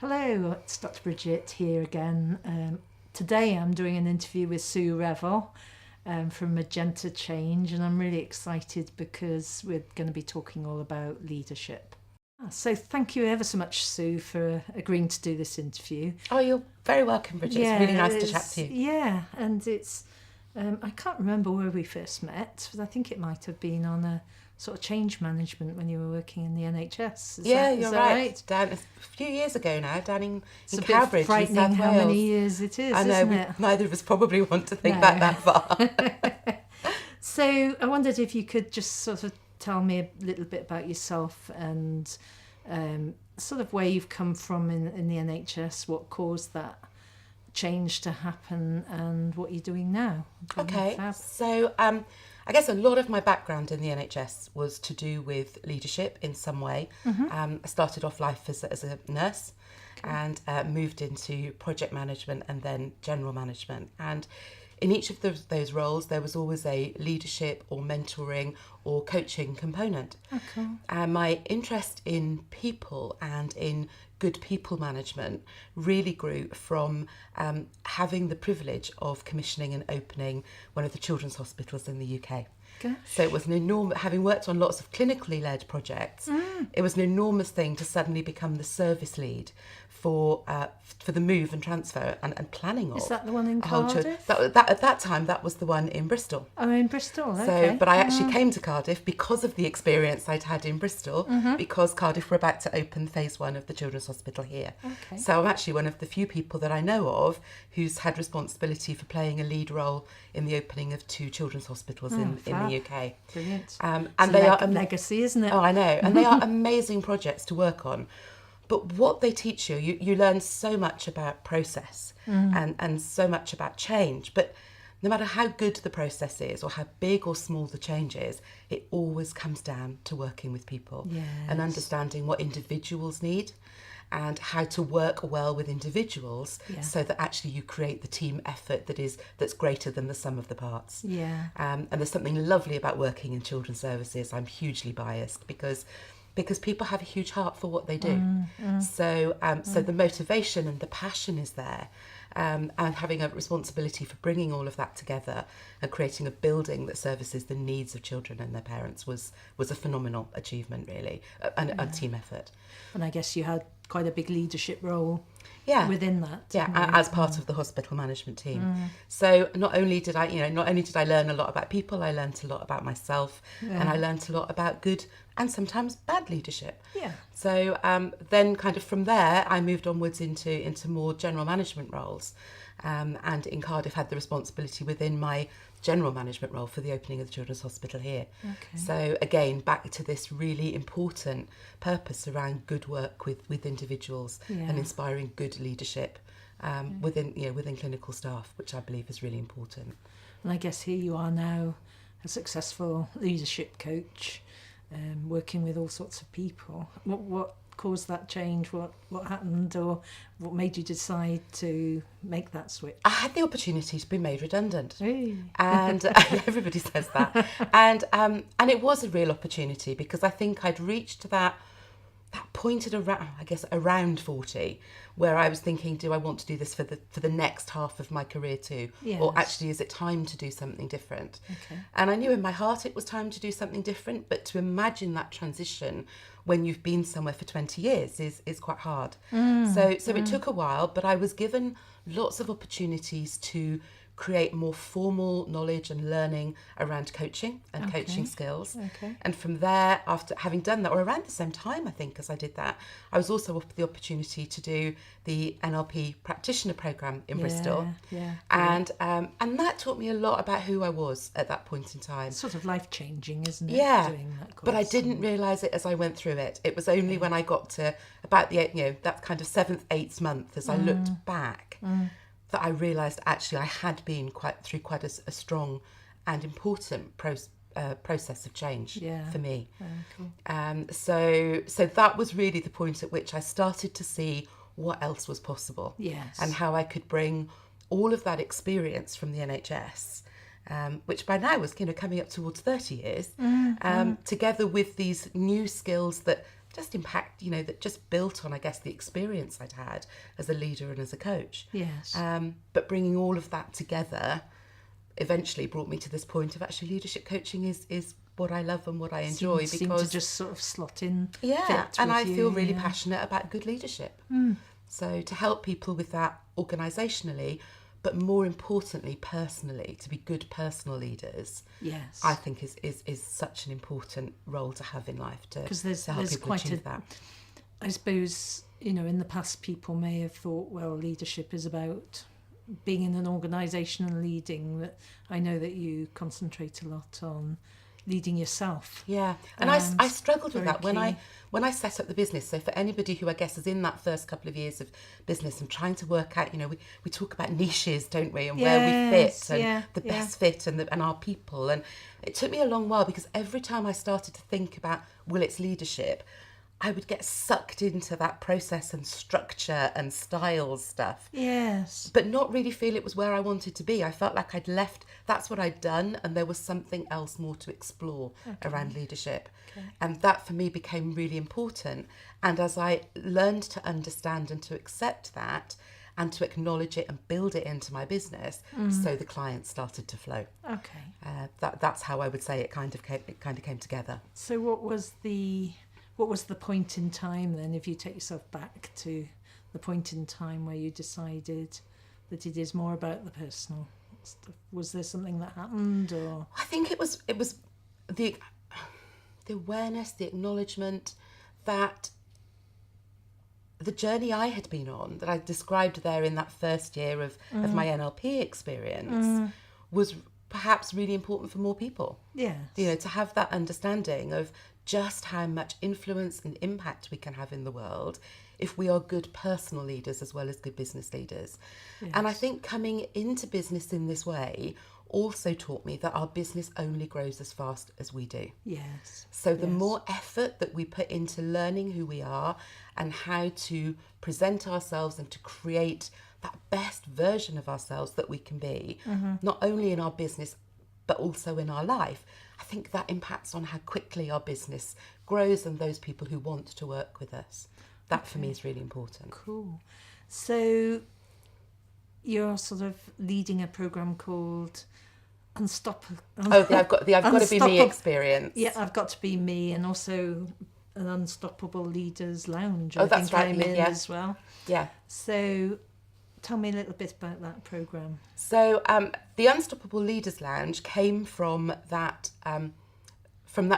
Hello, it's Dr. Bridget here again. Today I'm doing an interview with Sue Revell from Magenta Change, and I'm really excited because we're going to be talking all about leadership. So thank you ever so much, Sue, for agreeing to do this interview. Oh, you're very welcome, Bridget. It's really nice to chat to you. Yeah, and it's, I can't remember where we first met, but I think it might have been on a sort of change management when you were working in the NHS. You're right. Down a few years ago now, down in Cowbridge, frightening in South how Wales. many years it is, I know, isn't it? neither of us probably want to think back that far. So I wondered if you could just sort of tell me a little bit about yourself and sort of where you've come from in the NHS, what caused that change to happen and what you're doing now. Okay, so I guess a lot of my background in the NHS was to do with leadership in some way. I started off life as a nurse and moved into project management and then general management. And in each of those roles, there was always a leadership or mentoring or coaching component. Okay. And my interest in people and in good people management really grew from having the privilege of commissioning and opening one of the children's hospitals in the UK. Gosh. So it was an enormous, having worked on lots of clinically led projects, it was an enormous thing to suddenly become the service lead for the move and transfer and planning of. Is that the one in a whole Cardiff? That at that time, that was the one in Bristol. Oh, in Bristol, So, okay. but I actually came to Cardiff because of the experience I'd had in Bristol, because Cardiff were about to open phase 1 of the Children's Hospital here. Okay. So I'm actually one of the few people that I know of who's had responsibility for playing a lead role in the opening of 2 children's hospitals in the UK. Brilliant. And It's they a are legacy, isn't it? Oh, I know. And they are amazing projects to work on. But what they teach you learn so much about process and so much about change. But no matter how good the process is or how big or small the change is, it always comes down to working with people and understanding what individuals need and how to work well with individuals so that actually you create the team effort that's greater than the sum of the parts. Yeah. And there's something lovely about working in children's services. I'm hugely biased because people have a huge heart for what they do. So the motivation and the passion is there. And having a responsibility for bringing all of that together and creating a building that services the needs of children and their parents was a phenomenal achievement, really, and a team effort. And I guess you had quite a big leadership role within that. Yeah, as part of the hospital management team. So not only did I learn a lot about people, I learned a lot about myself, and I learned a lot about good and sometimes bad leadership. Yeah. So then kind of from there, I moved onwards into more general management roles, and in Cardiff had the responsibility within my general management role for the opening of the Children's Hospital here. Okay. So again, back to this really important purpose around good work with individuals and inspiring good leadership within clinical staff, which I believe is really important. And I guess here you are now, a successful leadership coach, working with all sorts of people. What caused that change? What happened, or what made you decide to make that switch? I had the opportunity to be made redundant. Hey. And everybody says that. And it was a real opportunity because I think I'd reached that point at around 40, where I was thinking, do I want to do this for the next half of my career too? Yes. Or actually, is it time to do something different? Okay. And I knew in my heart it was time to do something different, but to imagine that transition when you've been somewhere for 20 years is quite hard. So it took a while, but I was given lots of opportunities to create more formal knowledge and learning around coaching and coaching skills. Okay. And from there, after having done that, or around the same time, I think, as I did that, I was also offered the opportunity to do the NLP practitioner program in Bristol. Yeah. And that taught me a lot about who I was at that point in time. It's sort of life-changing, isn't it? Yeah, Doing that course. but I didn't realise it as I went through it. It was only when I got to about that kind of 7th, 8th month, as I looked back, that I realised actually I had been through quite a strong and important process of change for me. Cool. So that was really the point at which I started to see what else was possible. Yes. And how I could bring all of that experience from the NHS, which by now was coming up towards 30 years, together with these new skills that impact, that just built on, I guess, the experience I'd had as a leader and as a coach. Yes. But bringing all of that together eventually brought me to this point of actually leadership coaching is what I love and what I enjoy. Seem to just sort of slot in. Yeah, fit and with I you, feel really yeah. passionate about good leadership. So to help people with that organisationally, but more importantly, personally, to be good personal leaders, Yes. I think is such an important role to have in life to help there's people quite achieve that. I suppose, in the past people may have thought, well, leadership is about being in an organisation and leading. That I know that you concentrate a lot on leading yourself. Yeah, and I struggled with very that key. when I set up the business. So for anybody who I guess is in that first couple of years of business and trying to work out, we talk about niches, don't we, and where we Yes, fit and yeah, the yeah. best fit and our people. And it took me a long while because every time I started to think about, well, it's leadership, I would get sucked into that process and structure and styles stuff. Yes. But not really feel it was where I wanted to be. I felt like I'd left, that's what I'd done, and there was something else more to explore around leadership. Okay. And that for me became really important. And as I learned to understand and to accept that and to acknowledge it and build it into my business, so the clients started to flow. Okay. That's how I would say it kind of came together. So what was the point in time then, if you take yourself back to the point in time where you decided that it is more about the personal stuff? Was there something that happened, or? I think it was the awareness, the acknowledgement that the journey I had been on, that I described there in that first year of my NLP experience, was perhaps really important for more people. Yes. To have that understanding of just how much influence and impact we can have in the world if we are good personal leaders as well as good business leaders. Yes. And I think coming into business in this way also taught me that our business only grows as fast as we do. Yes. So the more effort that we put into learning who we are and how to present ourselves and to create that best version of ourselves that we can be, not only in our business but also in our life, I think that impacts on how quickly our business grows and those people who want to work with us. That for me is really important. Cool. So you're sort of leading a program called Unstoppable. Oh, I've got to be me Unstoppable. experience. Yeah, I've got to be me, and also an Unstoppable Leaders Lounge. Oh, I that's think right, I'm in yeah. as well. Yeah. So tell me a little bit about that program. So the Unstoppable Leaders Lounge came from that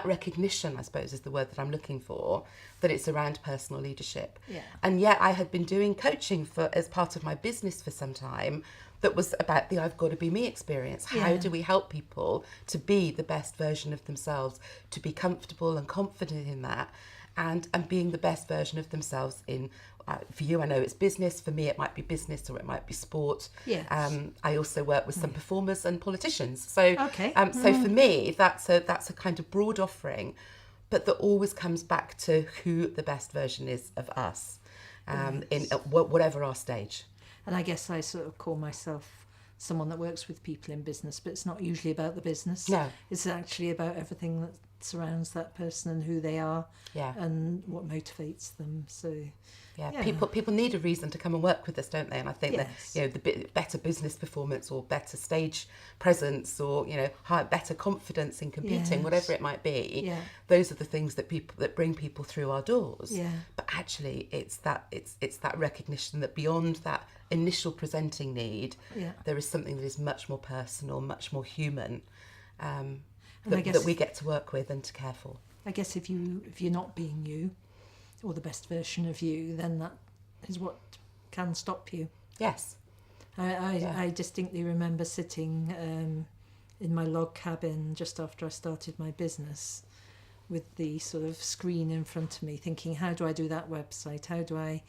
recognition, I suppose is the word that I'm looking for, that it's around personal leadership. Yeah. And yet I had been doing coaching as part of my business for some time that was about the I've got to be me experience. How Yeah. do we help people to be the best version of themselves, to be comfortable and confident in that, and being the best version of themselves in, for you, I know it's business. For me, it might be business or it might be sport. Yes. I also work with some performers and politicians. So, Okay. So for me, that's a kind of broad offering, but that always comes back to who the best version is of us, in whatever our stage. And I guess I sort of call myself someone that works with people in business, but it's not usually about the business. No. It's actually about everything that surrounds that person and who they are, Yeah. and what motivates them. So Yeah, people need a reason to come and work with us, don't they? And I think Yes. that the better business performance or better stage presence or better confidence in competing, Yes. whatever it might be, Yeah. those are the things that bring people through our doors. Yeah. But actually, it's that recognition that beyond that initial presenting need, Yeah. there is something that is much more personal, much more human, I that guess- we get to work with and to care for. I guess if you're not being you, or the best version of you, then that is what can stop you. Yes. I distinctly remember sitting in my log cabin just after I started my business with the sort of screen in front of me, thinking, how do I do that website? How do I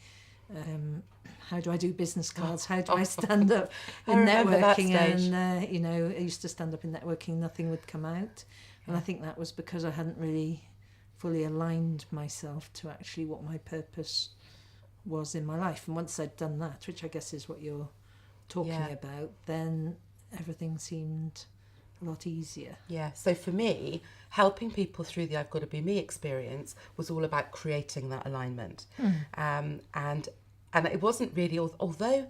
do business cards? How do I stand up in I remember that networking? stage. And I used to stand up in networking, nothing would come out. And I think that was because I hadn't really fully aligned myself to actually what my purpose was in my life. And once I'd done that, which I guess is what you're talking Yeah. about, then everything seemed a lot easier. Yeah, so for me, helping people through the I've Got to Be Me experience was all about creating that alignment. And it wasn't really, although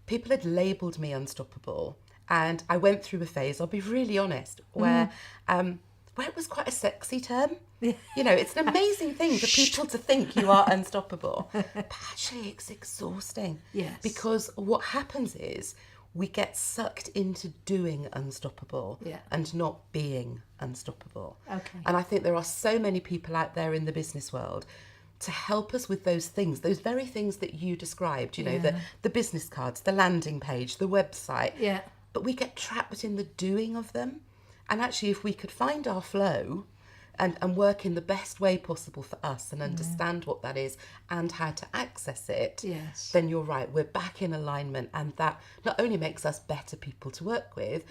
people had labelled me unstoppable, and I went through a phase, I'll be really honest, where it was quite a sexy term. Yeah. You know, it's an amazing thing for people to think you are unstoppable. But actually, it's exhausting. Yes. Because what happens is we get sucked into doing unstoppable and not being unstoppable. Okay. And I think there are so many people out there in the business world to help us with those things, those very things that you described, you know, the business cards, the landing page, the website. Yeah. But we get trapped in the doing of them. And actually, if we could find our flow and work in the best way possible for us and understand what that is and how to access it, Yes. then you're right, we're back in alignment. And that not only makes us better people to work with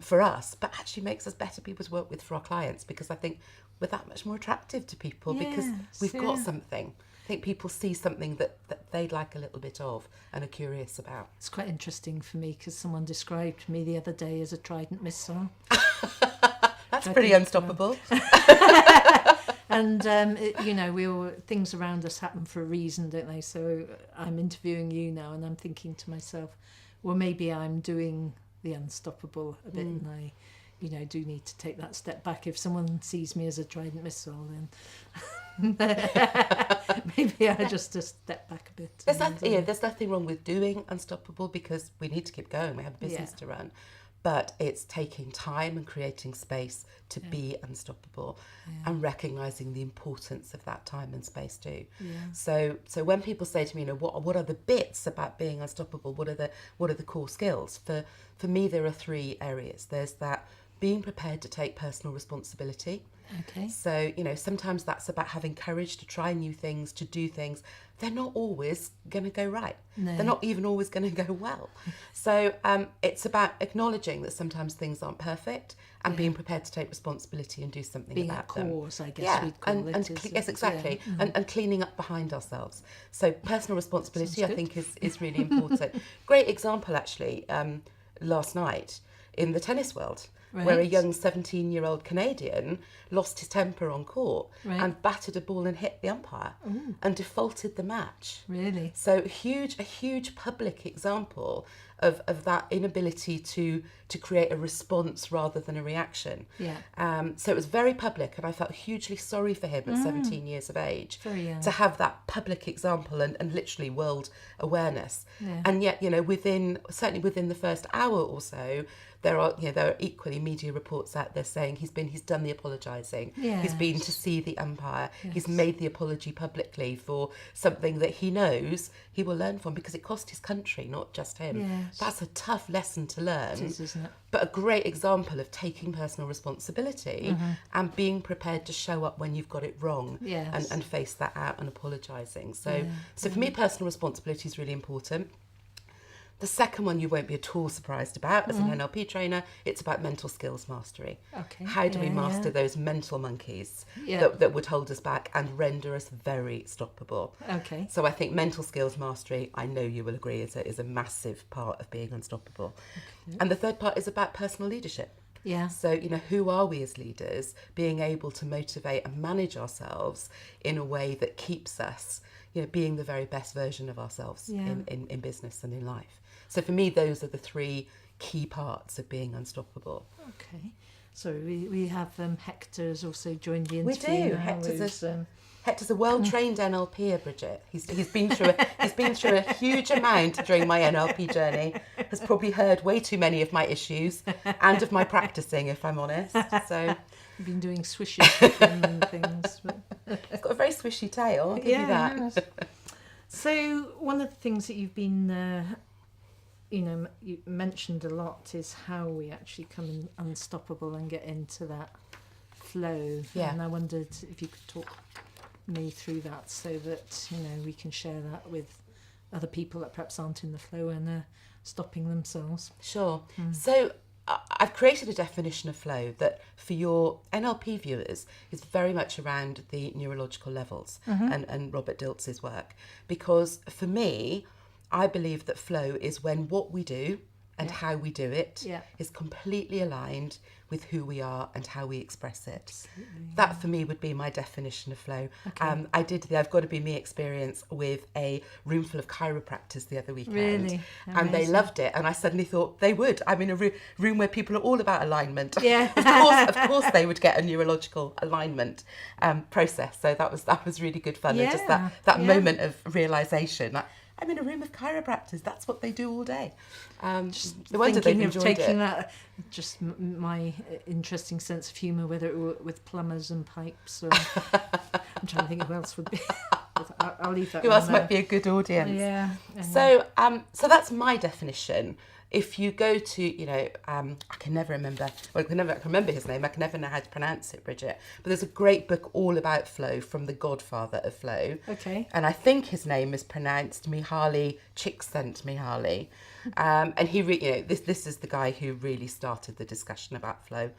for us, but actually makes us better people to work with for our clients, because I think we're that much more attractive to people because we've got something. I think people see something that they'd like a little bit of and are curious about. It's quite interesting for me because someone described me the other day as a Trident missile. That's pretty unstoppable. And, you know, things around us happen for a reason, don't they? So I'm interviewing you now and I'm thinking to myself, well, maybe I'm doing the unstoppable a bit and I, you know, do need to take that step back. If someone sees me as a Trident missile, then maybe I just step back a bit. There's nothing wrong with doing unstoppable because we need to keep going. We have a business to run. But it's taking time and creating space to be unstoppable and recognising the importance of that time and space too. Yeah. So when people say to me, you know, what are the bits about being unstoppable? What are the core skills? For me, there are 3 areas. There's that being prepared to take personal responsibility. Okay. So, you know, sometimes that's about having courage to try new things, to do things. They're not always going to go right. No. They're not even always going to go well. So it's about acknowledging that sometimes things aren't perfect and being prepared to take responsibility and do something about them. Being a cause, I guess we'd call it. Yes, exactly. Yeah. And cleaning up behind ourselves. So personal responsibility, I think, is really important. Great example, actually, last night in the tennis world. Right. Where a young 17-year-old Canadian lost his temper on court and battered a ball and hit the umpire and defaulted the match. Really? So a huge public example of that inability to create a response rather than a reaction. Yeah. So it was very public, and I felt hugely sorry for him at 17 years of age to have that public example and literally world awareness. Yeah. And yet, you know, certainly within the first hour or so, there are equally media reports out there saying he's done the apologising. Yes. He's been to see the umpire. Yes. He's made the apology publicly for something that he knows he will learn from because it cost his country, not just him. Yes. That's a tough lesson to learn. It is, isn't it? But a great example of taking personal responsibility and being prepared to show up when you've got it wrong and face that out and apologising. So for me, personal responsibility is really important. The second one you won't be at all surprised about as an NLP trainer. It's about mental skills mastery. Okay. How do we master those mental monkeys that would hold us back and render us very stoppable? Okay. So I think mental skills mastery, I know you will agree, is a massive part of being unstoppable. Okay. And the third part is about personal leadership. Yeah. So, you know, who are we as leaders? Being able to motivate and manage ourselves in a way that keeps us, you know, being the very best version of ourselves in business and in life. So for me, those are the 3 key parts of being unstoppable. Okay. So we have Hector has also joined the interview. We do. Hector's a well-trained NLPer, Bridget. He's been through a huge amount during my NLP journey. Has probably heard way too many of my issues and of my practicing, if I'm honest. So you've been doing swishes with him and things. But it's got a very swishy tail. I'll give you that. Yes. So one of the things that you've been you mentioned a lot is how we actually come unstoppable and get into that flow. Yeah. And I wondered if you could talk me through that so that, you know, we can share that with other people that perhaps aren't in the flow and are stopping themselves. Sure. So I've created a definition of flow that for your NLP viewers is very much around the neurological levels and Robert Dilts's work. Because for me, I believe that flow is when what we do and how we do it Yeah. is completely aligned with who we are and how we express it. Absolutely, That for me would be my definition of flow. Okay. I did the I've Got to Be Me experience with a room full of chiropractors the other weekend. Really? And they Amazing. loved it. And I suddenly thought they would. I'm in a room where people are all about alignment. Yeah. Of course they would get a neurological alignment process. So that was really good fun. And just that Yeah. moment of realisation. I'm in a room of chiropractors. That's what they do all day. No wonder they've Thinking of enjoyed taking it. that, just my interesting sense of humour, whether it were with plumbers and pipes, or I'm trying to think who else would be. I'll leave that. Who one else there. might be a good audience? Yeah. So that's my definition. If you go to, I can never remember. Well, I can remember his name. I can never know how to pronounce it, Bridget. But there's a great book all about flow from the godfather of flow. Okay. And I think his name is pronounced Mihaly Csikszentmihalyi. And he, this is the guy who really started the discussion about flow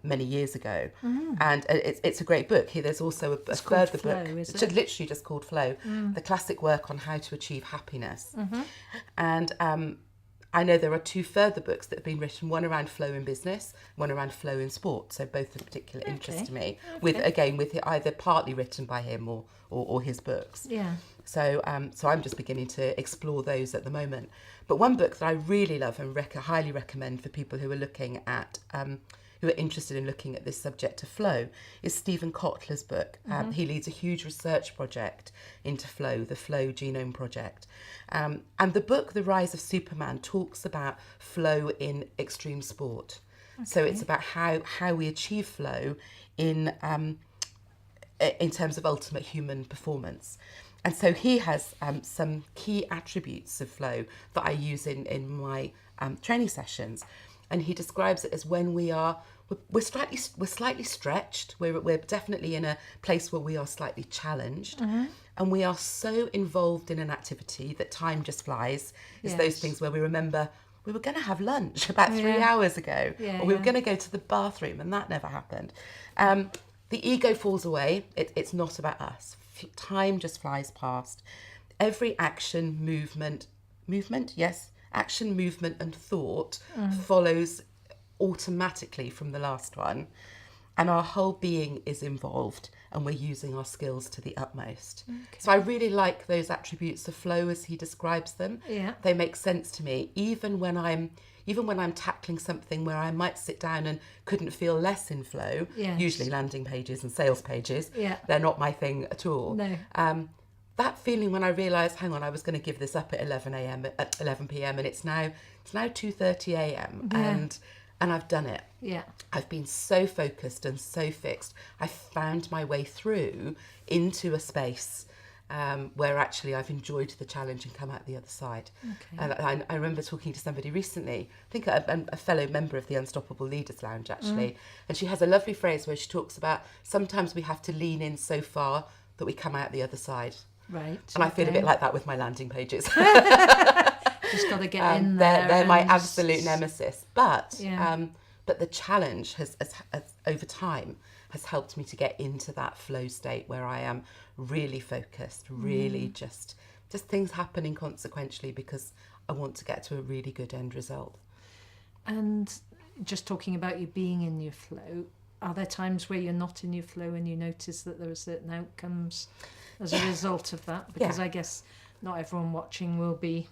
many years ago. And it's a great book. There's also a further Flow, book. is It's it? literally just called Flow, the classic work on how to achieve happiness. And I know there are two further books that have been written, one around flow in business, one around flow in sport. So both of particular interest to me, with either partly written by him or his books. Yeah. So I'm just beginning to explore those at the moment. But one book that I really love and highly recommend for people who are looking at who are interested in looking at this subject of flow is Stephen Kotler's book. He leads a huge research project into flow, the Flow Genome Project. And the book, The Rise of Superman, talks about flow in extreme sport. So it's about how we achieve flow in terms of ultimate human performance. And so he has some key attributes of flow that I use in my training sessions. And he describes it as when we're slightly stretched. We're definitely in a place where we are slightly challenged, and we are so involved in an activity that time just flies. It's those things where we remember we were going to have lunch about 3 hours ago, or we were going to go to the bathroom, and that never happened. The ego falls away. It's not about us. Time just flies past. Every action, movement, and thought follows automatically from the last one, and our whole being is involved, and we're using our skills to the utmost. So I really like those attributes of flow as he describes them. They make sense to me, even when I'm tackling something where I might sit down and couldn't feel less in flow. Usually landing pages and sales pages, they're not my thing at all. No. That feeling when I realised, hang on, I was going to give this up at 11 p.m. and it's now 2:30 a.m. and I've done it. I've been so focused and so fixed. I found my way through into a space where actually I've enjoyed the challenge and come out the other side. And I remember talking to somebody recently, I think a fellow member of the Unstoppable Leaders Lounge actually, and she has a lovely phrase where she talks about sometimes we have to lean in so far that we come out the other side. Right. And I feel a bit like that with my landing pages. Just got to get in there. They're my and absolute nemesis. But Yeah. the challenge has over time has helped me to get into that flow state where I am really focused, really just things happening consequentially because I want to get to a really good end result. And just talking about you being in your flow, are there times where you're not in your flow and you notice that there are certain outcomes as a result of that? Because I guess not everyone watching will be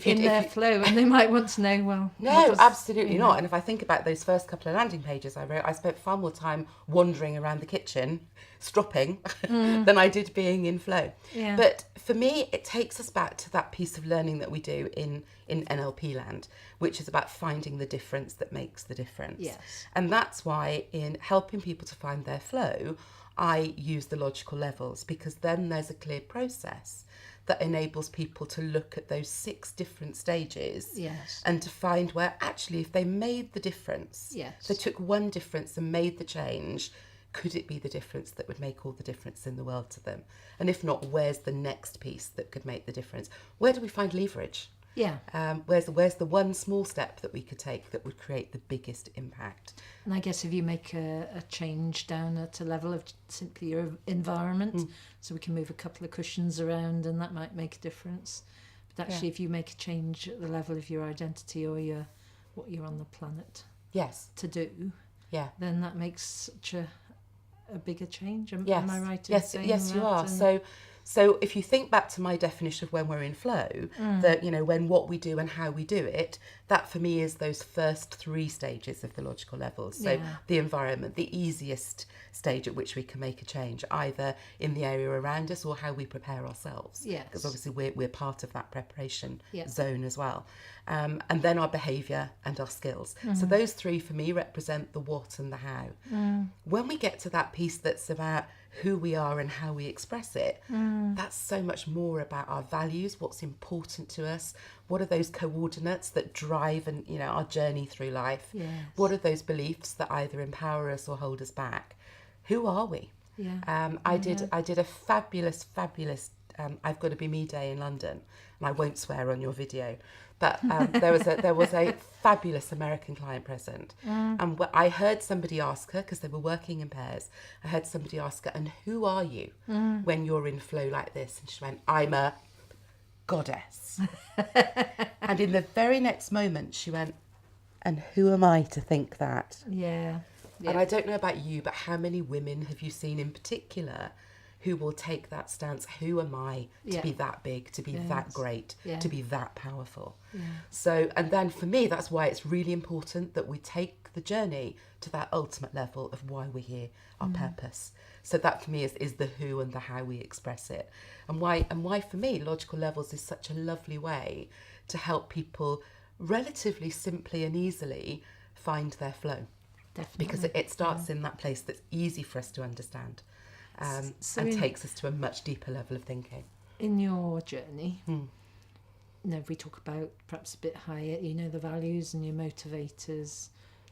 in their flow, and they might want to know, well... No, absolutely not. And if I think about those first couple of landing pages I wrote, I spent far more time wandering around the kitchen, stropping, than I did being in flow. Yeah. But for me, it takes us back to that piece of learning that we do in NLP land, which is about finding the difference that makes the difference. Yes. And that's why in helping people to find their flow, I use the logical levels, because then there's a clear process that enables people to look at those 6 different stages and to find where actually if they made the difference, they took one difference and made the change, could it be the difference that would make all the difference in the world to them? And if not, where's the next piece that could make the difference? Where do we find leverage? Where's the one small step that we could take that would create the biggest impact? And I guess if you make a change down at a level of simply your environment, so we can move a couple of cushions around and that might make a difference. But actually, if you make a change at the level of your identity or what you're on the planet Yes. to do, Yeah. then that makes such a bigger change. Am I right in Yes, saying yes, that? you are. So if you think back to my definition of when we're in flow, that, you know, when what we do and how we do it, that for me is those first 3 stages of the logical levels. So the environment, the easiest stage at which we can make a change, either in the area around us or how we prepare ourselves. Yes. Because obviously we're part of that preparation Yeah. zone as well. And then our behaviour and our skills. So those 3 for me represent the what and the how. When we get to that piece that's about who we are and how we express it, that's so much more about our values, what's important to us, what are those coordinates that drive and, you know, our journey through life, Yes. what are those beliefs that either empower us or hold us back, who are we? I did a fabulous I've Got to Be Me day in London, and I won't swear on your video, but there was a fabulous American client present, and I heard somebody ask her, because they were working in pairs, I heard somebody ask her, and who are you when you're in flow like this? And she went, I'm a goddess. And in the very next moment she went, and who am I to think that? Yeah. And I don't know about you, but how many women have you seen in particular who will take that stance? Who am I to be that big, to be that great, to be that powerful? So, and then for me, that's why it's really important that we take the journey to that ultimate level of why we're here, our purpose. So that for me is the who and the how we express it. And why for me, logical levels is such a lovely way to help people relatively simply and easily find their flow. Definitely. Because it starts in that place that's easy for us to understand, and takes us to a much deeper level of thinking. In your journey, you know, if we talk about perhaps a bit higher, you know, the values and your motivators,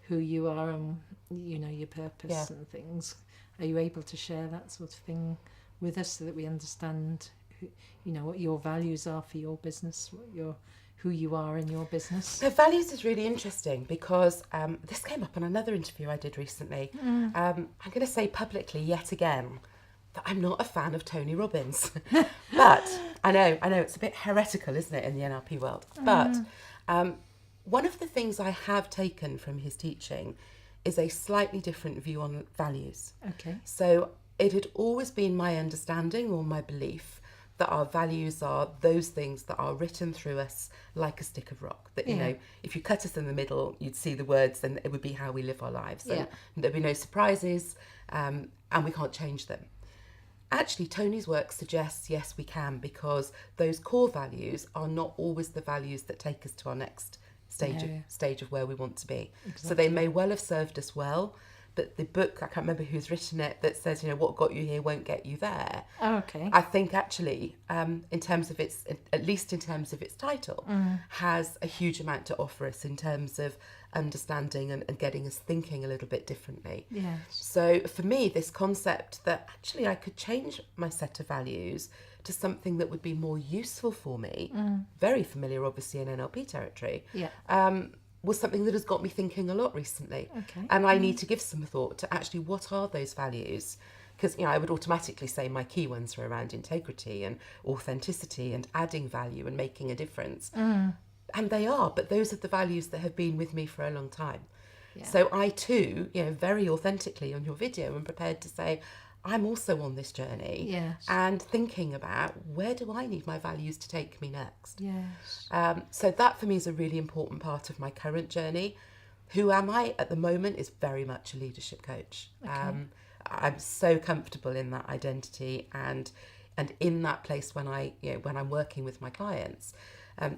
who you are and, you know, your purpose and things, are you able to share that sort of thing with us so that we understand, you know, what your values are for your business, who you are in your business? So values is really interesting because this came up in another interview I did recently. I'm going to say publicly yet again that I'm not a fan of Tony Robbins. But I know it's a bit heretical, isn't it, in the NLP world? But one of the things I have taken from his teaching is a slightly different view on values. Okay. So it had always been my understanding or my belief that our values are those things that are written through us like a stick of rock. That, you know, if you cut us in the middle, you'd see the words and it would be how we live our lives. And there'd be no surprises, and we can't change them. Actually, Tony's work suggests, yes, we can, because those core values are not always the values that take us to our next stage of where we want to be. Exactly. So they may well have served us well, but the book, I can't remember who's written it, that says, you know, what got you here won't get you there. Oh, okay. I think actually, in terms of its, at least in terms of its title, has a huge amount to offer us in terms of understanding and getting us thinking a little bit differently. Yes. So for me, this concept that actually I could change my set of values to something that would be more useful for me, very familiar obviously in NLP territory, was something that has got me thinking a lot recently. Okay. And I need to give some thought to actually what are those values? Because, you know, I would automatically say my key ones are around integrity and authenticity and adding value and making a difference. And they are, but those are the values that have been with me for a long time. Yeah. So I too, you know, very authentically on your video am prepared to say, I'm also on this journey and thinking about where do I need my values to take me next. Yes. So that for me is a really important part of my current journey. Who am I at the moment is very much a leadership coach. Okay. I'm so comfortable in that identity and in that place when when I'm working with my clients. I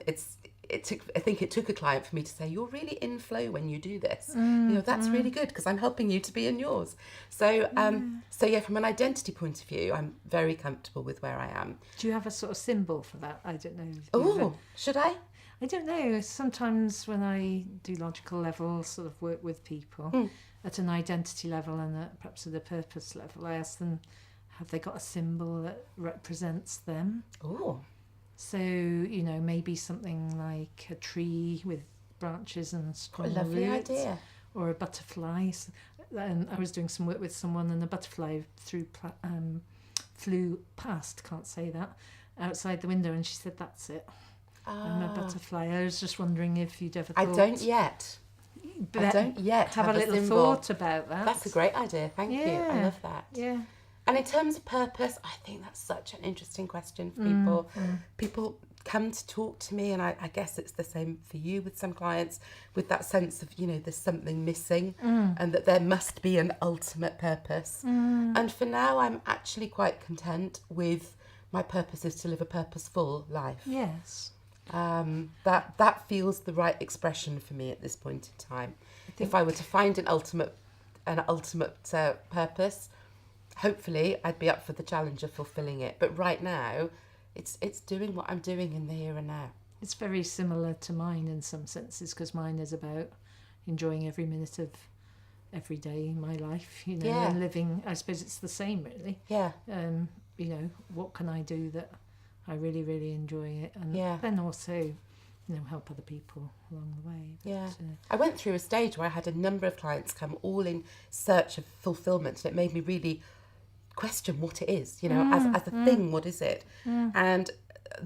think it took a client for me to say, you're really in flow when you do this. You know, that's really good because I'm helping you to be in yours. So, from an identity point of view, I'm very comfortable with where I am. Do you have a sort of symbol for that? I don't know. Oh, should I? I don't know. Sometimes when I do logical level sort of work with people at an identity level and perhaps at a purpose level, I ask them, have they got a symbol that represents them? Oh. So, you know, maybe something like a tree with branches and strong roots. What a lovely idea. Or a butterfly. And I was doing some work with someone and the butterfly flew past, can't say that, outside the window, and she said, that's it. I'm a butterfly. I was just wondering if you'd ever thought... I don't yet. Have a little symbol. thought about that. That's a great idea. Thank you. I love that. Yeah. And in terms of purpose, I think that's such an interesting question for people. People come to talk to me, and I guess it's the same for you with some clients, with that sense of, there's something missing and that there must be an ultimate purpose. And for now, I'm actually quite content with my purpose is to live a purposeful life. Yes. That feels the right expression for me at this point in time. If I were to find an ultimate purpose, hopefully I'd be up for the challenge of fulfilling it. But right now, it's doing what I'm doing in the here and now. It's very similar to mine in some senses, because mine is about enjoying every minute of every day in my life, and living. I suppose it's the same, really. Yeah. What can I do that I really, really enjoy it, and then also, help other people along the way. Yeah. I went through a stage where I had a number of clients come all in search of fulfillment, and it made me really question what it is, as a thing, what is it? And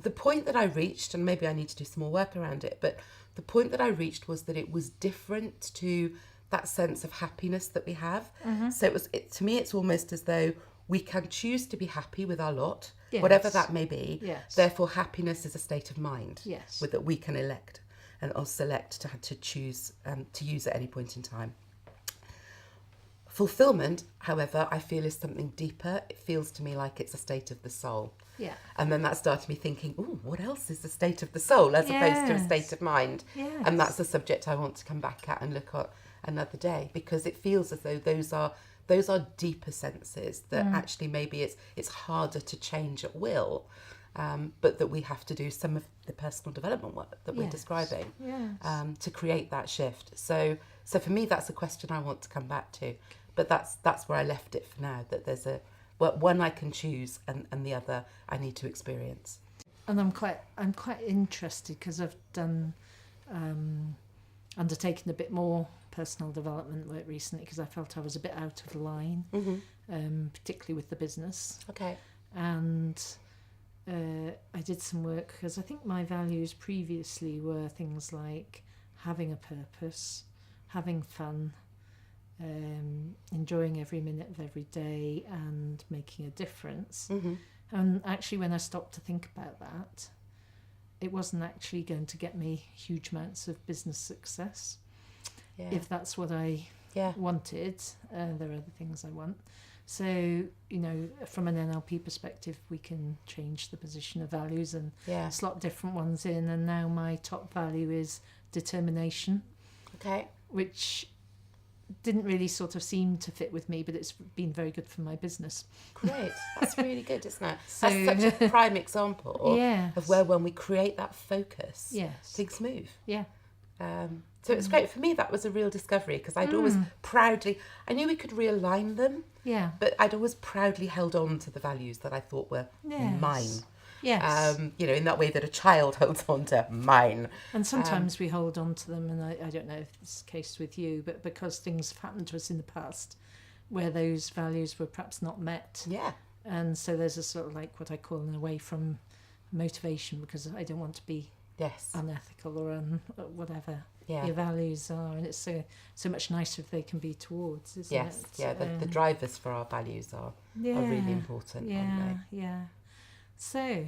the point that I reached, and maybe I need to do some more work around it, but the point that I reached was that it was different to that sense of happiness that we have. So to me, it's almost as though we can choose to be happy with our lot, whatever that may be. Yes. Therefore, happiness is a state of mind that we can elect or select to choose to use at any point in time. Fulfillment, however, I feel is something deeper. It feels to me like it's a state of the soul. Yeah. And then that started me thinking, what else is the state of the soul as opposed to a state of mind? Yes. And that's a subject I want to come back at and look at another day, because it feels as though those are deeper senses that actually maybe it's harder to change at will, but that we have to do some of the personal development work that we're describing to create that shift. So for me, that's a question I want to come back to. But that's where I left it for now, that there's one I can choose and the other I need to experience. And I'm quite interested, because I've done undertaken a bit more personal development work recently, because I felt I was a bit out of line, particularly with the business. Okay. And I did some work, because I think my values previously were things like having a purpose, having fun, enjoying every minute of every day, and making a difference. And actually, when I stopped to think about that, it wasn't actually going to get me huge amounts of business success. If that's what I wanted, there are other things I want. So, from an NLP perspective, we can change the position of values and slot different ones in. And now my top value is determination. Okay. Which didn't really sort of seem to fit with me, but it's been very good for my business. Great. That's really good, isn't it? So, that's such a prime example of where when we create that focus, things move. Yeah. So it's great. For me, that was a real discovery, because I'd always proudly, I knew we could realign them, but I'd always proudly held on to the values that I thought were mine. Yes. In that way that a child holds on to mine. And sometimes we hold on to them, and I don't know if it's the case with you, but because things have happened to us in the past where those values were perhaps not met. Yeah. And so there's a sort of like what I call an away from motivation, because I don't want to be unethical or whatever your values are, and it's so much nicer if they can be towards, isn't it? Yeah, the drivers for our values are really important, aren't they? Yeah. So,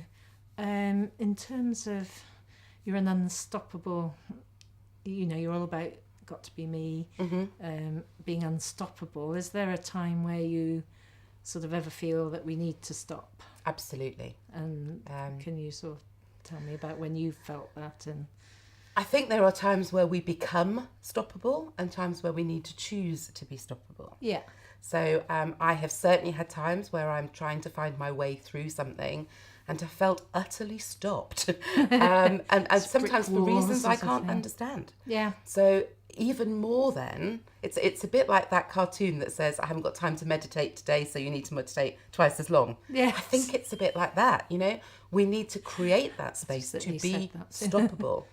in terms of you're an unstoppable, you're all about got to be me, being unstoppable. Is there a time where you sort of ever feel that we need to stop? Absolutely. And can you sort of tell me about when you felt that? And I think there are times where we become stoppable and times where we need to choose to be stoppable. Yeah. So I have certainly had times where I'm trying to find my way through something and have felt utterly stopped. and sometimes for reasons I can't understand. Yeah. So even more then, it's a bit like that cartoon that says, I haven't got time to meditate today, so you need to meditate twice as long. Yes. I think it's a bit like that, We need to create that space to be stoppable.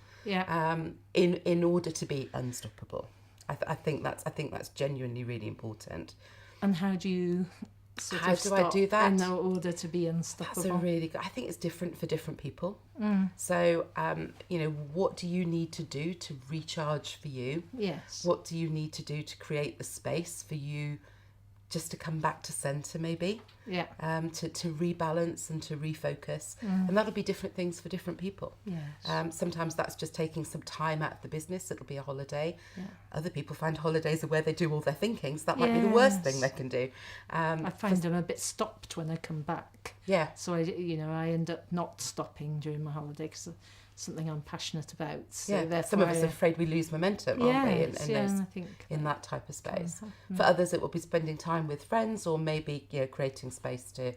In order to be unstoppable. I think that's genuinely really important. And how do you sort How of do I stop do that? in order to be unstoppable? That's a really good. I think it's different for different people. So, what do you need to do to recharge for you? Yes. What do you need to do to create the space for you just to come back to centre, maybe? Yeah. To rebalance and to refocus. And that'll be different things for different people. Yes. Sometimes that's just taking some time out of the business. It'll be a holiday. Yeah. Other people find holidays are where they do all their thinking, so that might be the worst thing they Yes. can do. I find them a bit stopped when I come back. Yeah. So I end up not stopping during my holiday because it's something I'm passionate about. So Yeah, some of us are afraid we lose momentum, aren't we, I think in that type of space. happen. For others, it will be spending time with friends, or maybe creating space to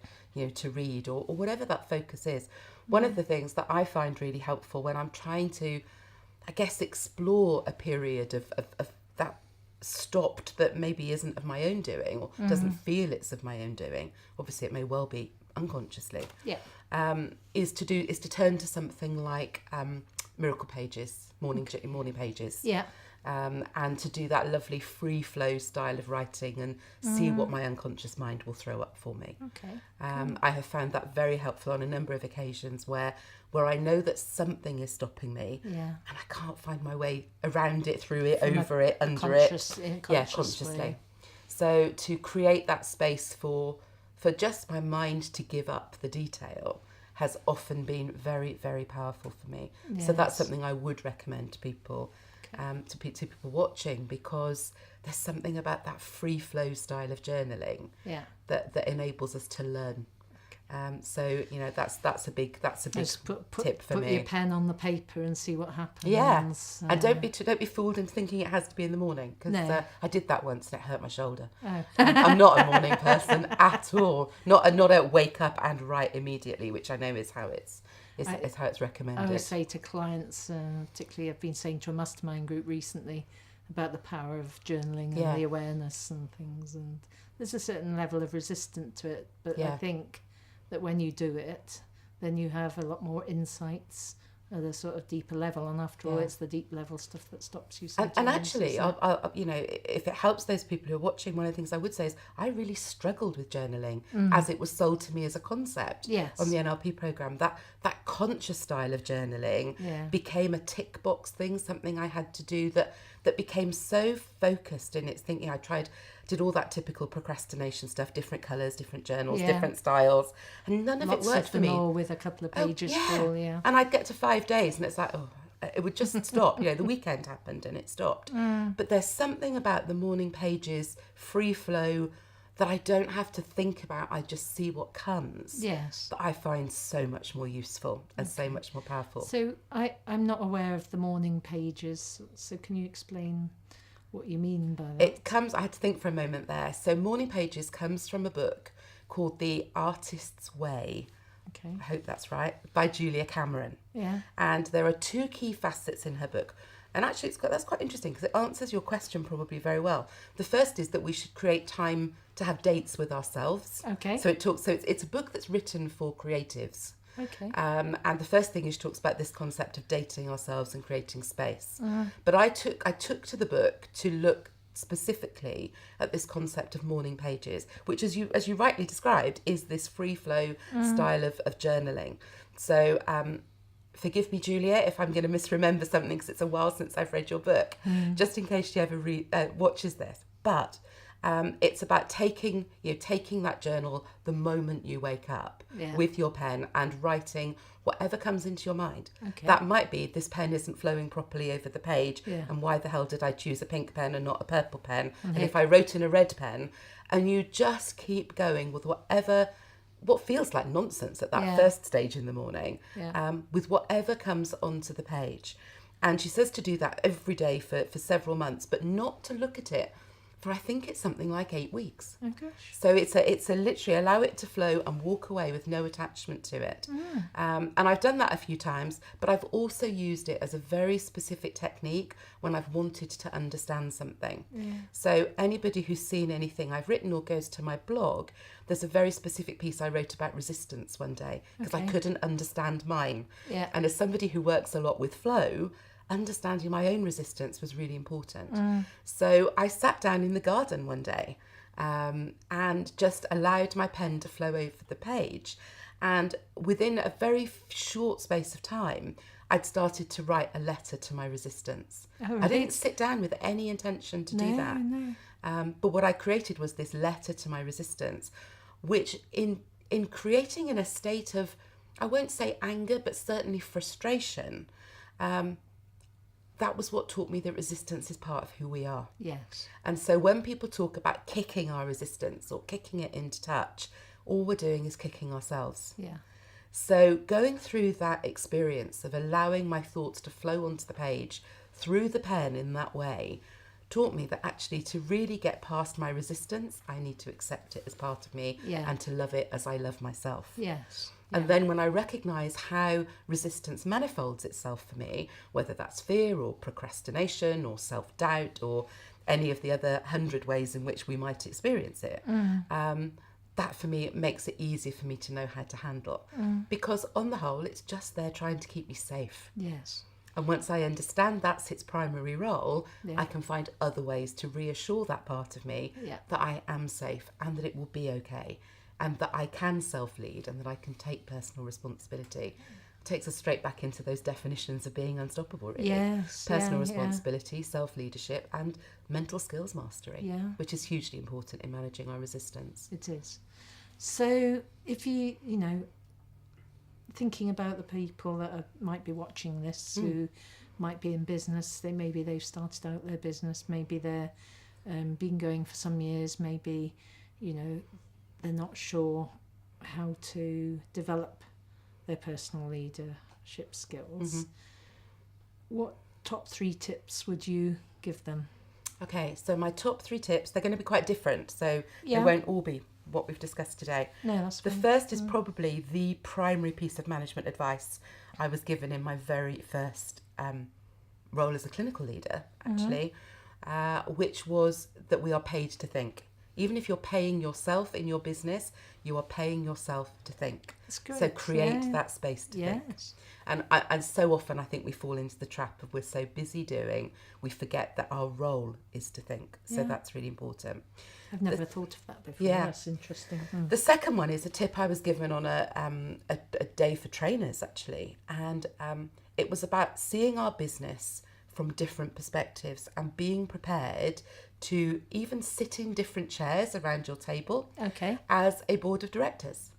to read, or whatever that focus is. One of the things that I find really helpful when I'm trying to, I guess, explore a period of that stopped that maybe isn't of my own doing, or doesn't feel it's of my own doing. Obviously, it may well be unconsciously. Yeah. Is to turn to something like miracle pages, morning pages. Yeah. And to do that lovely free flow style of writing and see what my unconscious mind will throw up for me. Okay. I have found that very helpful on a number of occasions where I know that something is stopping me, Yeah. and I can't find my way around it, through it, From over it, under it. Consciously. Consciously. So to create that space for just my mind to give up the detail has often been very, very powerful for me. Yes. So that's something I would recommend to people, to people watching, because there's something about that free flow style of journaling that enables us to learn. So that's a big Just tip for me. Put your pen on the paper and see what happens. Yeah, and don't be fooled in thinking it has to be in the morning, because No. I did that once and it hurt my shoulder. Oh. I'm not a morning person at all. Not a wake up and write immediately, which I know is how it's recommended. I always say to clients, particularly I've been saying to a mastermind group recently about the power of journaling and the awareness and things, and there's a certain level of resistance to it, but I think that when you do it, then you have a lot more insights at a sort of deeper level, and after all, it's the deep level stuff that stops you sometimes. And actually, I'll, if it helps those people who are watching, one of the things I would say is I really struggled with journaling as it was sold to me as a concept on the NLP program. That conscious style of journaling became a tick box thing, something I had to do that became so focused in its thinking. Did all that typical procrastination stuff, different colours, different journals, different styles, and none of it worked for me. All with a couple of pages full, And I'd get to 5 days and it's like, it would just stop. The weekend happened and it stopped. But there's something about the morning pages, free flow, that I don't have to think about. I just see what comes. Yes. That I find so much more useful and so much more powerful. So I'm not aware of the morning pages. So can you explain what you mean by that? I had to think for a moment there. So Morning Pages comes from a book called The Artist's Way. Okay. I hope that's right, by Julia Cameron. Yeah. And there are 2 key facets in her book. And actually, that's quite interesting because it answers your question probably very well. The first is that we should create time to have dates with ourselves. Okay. So it's a book that's written for creatives. Okay. And the first thing is she talks about this concept of dating ourselves and creating space. But I took to the book to look specifically at this concept of morning pages, which, as you rightly described, is this free flow style of journaling. So forgive me, Julia, if I'm going to misremember something because it's a while since I've read your book, just in case she ever watches this. But it's about taking that journal the moment you wake up with your pen and writing whatever comes into your mind. Okay. That might be, this pen isn't flowing properly over the page, and why the hell did I choose a pink pen and not a purple pen? And if I wrote in a red pen, and you just keep going with what feels like nonsense at that first stage in the morning, with whatever comes onto the page. And she says to do that every day for several months, but not to look at it for, I think it's something like 8 weeks. Oh gosh. So it's a literally allow it to flow and walk away with no attachment to it. And I've done that a few times, but I've also used it as a very specific technique when I've wanted to understand something. So anybody who's seen anything I've written or goes to my blog, there's a very specific piece I wrote about resistance one day because I couldn't understand mine. And as somebody who works a lot with flow, understanding my own resistance was really important. So I sat down in the garden one day and just allowed my pen to flow over the page. And within a very short space of time, I'd started to write a letter to my resistance. Oh, right. I didn't sit down with any intention to do that. But what I created was this letter to my resistance, which in creating in a state of, I won't say anger, but certainly frustration, that was what taught me that resistance is part of who we are. Yes. And so when people talk about kicking our resistance or kicking it into touch, all we're doing is kicking ourselves. Yeah. So going through that experience of allowing my thoughts to flow onto the page through the pen in that way taught me that actually to really get past my resistance, I need to accept it as part of me and to love it as I love myself. Yes. And then when I recognise how resistance manifolds itself for me, whether that's fear or procrastination or self-doubt or any of the other 100 ways in which we might experience it, that for me, it makes it easier for me to know how to handle. Because on the whole, it's just there trying to keep me safe. Yes. And once I understand that's its primary role, I can find other ways to reassure that part of me that I am safe and that it will be okay and that I can self-lead and that I can take personal responsibility. It takes us straight back into those definitions of being unstoppable, really. Yes. Personal responsibility, self-leadership and mental skills mastery, which is hugely important in managing our resistance. It is. So if you thinking about the people that might be watching this who might be in business, maybe they've started out their business, maybe they're been going for some years, maybe they're not sure how to develop their personal leadership skills. What top 3 tips would you give them? Okay, so my top 3 tips, they're going to be quite different, so they won't all be what we've discussed today. No, that's fine. The first is probably the primary piece of management advice I was given in my very first role as a clinical leader, actually, which was that we are paid to think. Even if you're paying yourself in your business, you are paying yourself to think. That's great. So create that space to think. And so often I think we fall into the trap of we're so busy doing, we forget that our role is to think. So that's really important. I've never thought of that before. Yeah. That's interesting. The second one is a tip I was given on a day for trainers, actually. And it was about seeing our business from different perspectives and being prepared to even sit in different chairs around your table as a board of directors.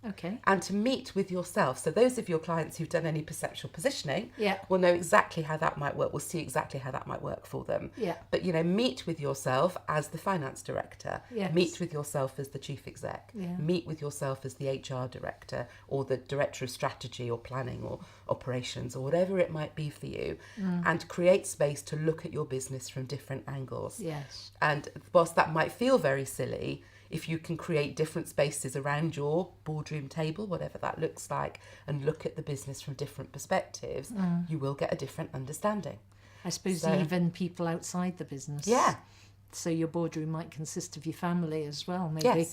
And to meet with yourself. So those of your clients who've done any perceptual positioning will know exactly how that might work, will see exactly how that might work for them. But, meet with yourself as the finance director, meet with yourself as the chief exec, meet with yourself as the HR director or the director of strategy or planning or operations or whatever it might be for you, and create space to look at your business from different angles. And whilst that might feel very silly, if you can create different spaces around your boardroom table, whatever that looks like, and look at the business from different perspectives, you will get a different understanding. I suppose even people outside the business. So your boardroom might consist of your family as well, maybe.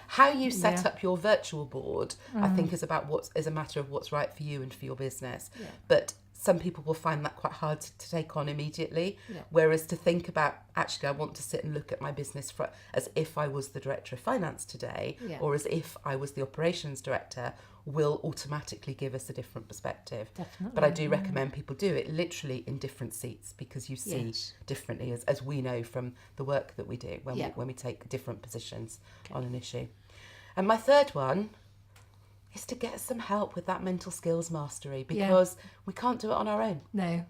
How you set up your virtual board, I think, is a matter of what's right for you and for your business. But some people will find that quite hard to take on immediately. Whereas to think about, actually, I want to sit and look at my business as if I was the director of finance today, or as if I was the operations director, will automatically give us a different perspective. But I do recommend people do it literally in different seats, because you see differently, as we know from the work that we do when we take different positions on an issue. And my third one is to get some help with that mental skills mastery, because we can't do it on our own. No.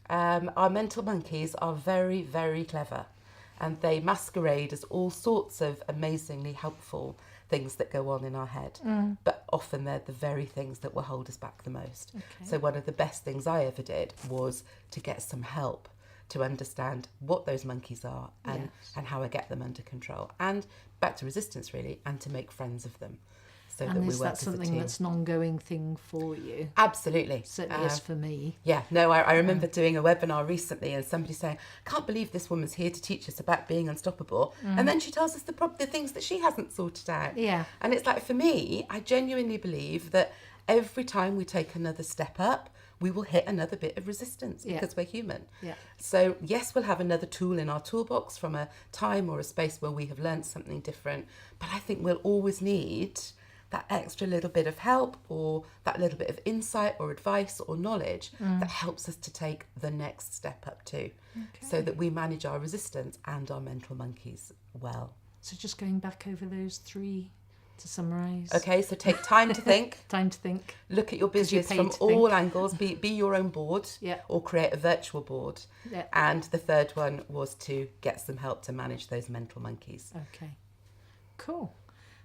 Our mental monkeys are very, very clever, and they masquerade as all sorts of amazingly helpful things that go on in our head. But often they're the very things that will hold us back the most. So one of the best things I ever did was to get some help to understand what those monkeys are and how I get them under control. And back to resistance, really, and to make friends of them. So and that we is work that as a something team. that's an ongoing thing for you? Absolutely. Certainly is for me. I remember doing a webinar recently and somebody saying, I can't believe this woman's here to teach us about being unstoppable. And then she tells us the things that she hasn't sorted out. And it's like, for me, I genuinely believe that every time we take another step up, we will hit another bit of resistance because we're human. Yeah. So yes, we'll have another tool in our toolbox from a time or a space where we have learned something different, but I think we'll always need that extra little bit of help or that little bit of insight or advice or knowledge that helps us to take the next step up too, so that we manage our resistance and our mental monkeys well. So just going back over those 3 to summarise. Okay, so take time to think. Time to think. Look at your business paid from to all think. angles. Be your own board, or create a virtual board. Yeah. And the third one was to get some help to manage those mental monkeys. Okay. Cool.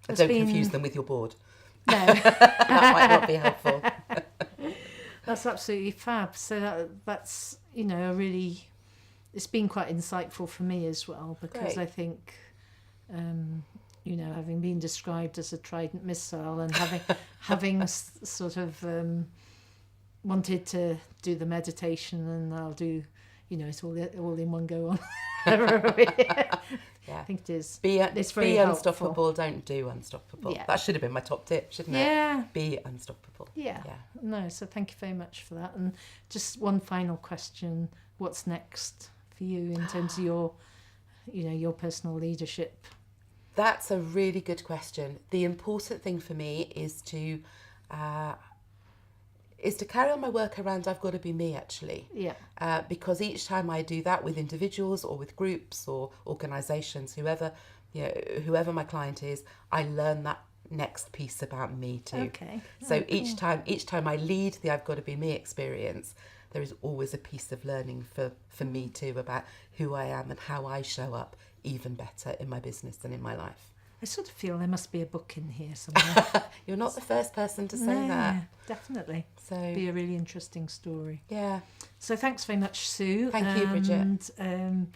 And don't confuse them with your board. No. That might not be helpful. That's absolutely fab. So that's, you know, really, it's been quite insightful for me as well, because Great. I think, you know, having been described as a trident missile and having sort of wanted to do the meditation, and I'll do, you know, it's all in one go on. I think it is. It's very be helpful. unstoppable, don't do unstoppable. Yeah. That should have been my top tip, shouldn't it? Yeah. Be unstoppable. Yeah. No, so thank you very much for that. And just one final question. What's next for you in terms of your, you know, your personal leadership? That's a really good question. The important thing for me is to carry on my work around I've got to be me, actually. Yeah. Because each time I do that with individuals or with groups or organisations, whoever my client is, I learn that next piece about me too. Okay. So each time I lead the I've got to be me experience, there is always a piece of learning for me too about who I am and how I show up even better in my business and in my life. I sort of feel there must be a book in here somewhere. You're not the first person to say that. Definitely. So It'd be a really interesting story. Yeah. So thanks very much, Sue. Thank you, Bridget. And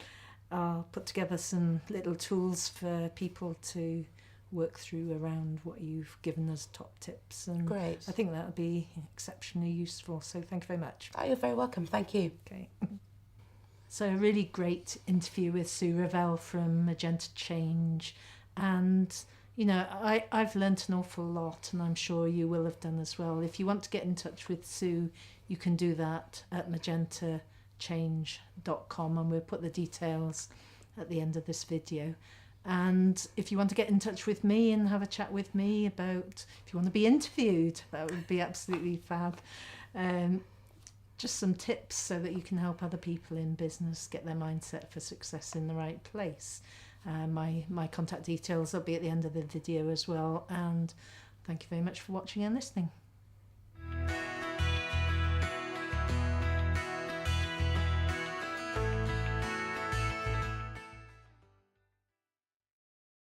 I'll put together some little tools for people to work through around what you've given us top tips. And Great. I think that'll be exceptionally useful. So thank you very much. Oh, you're very welcome. Thank you. Okay. So a really great interview with Sue Revell from Magenta Change. And, you know, I've learnt an awful lot, and I'm sure you will have done as well. If you want to get in touch with Sue, you can do that at magentachange.com, and we'll put the details at the end of this video. And if you want to get in touch with me and have a chat with me about, if you want to be interviewed, that would be absolutely fab. Just some tips so that you can help other people in business get their mindset for success in the right place. My contact details will be at the end of the video as well. And thank you very much for watching and listening.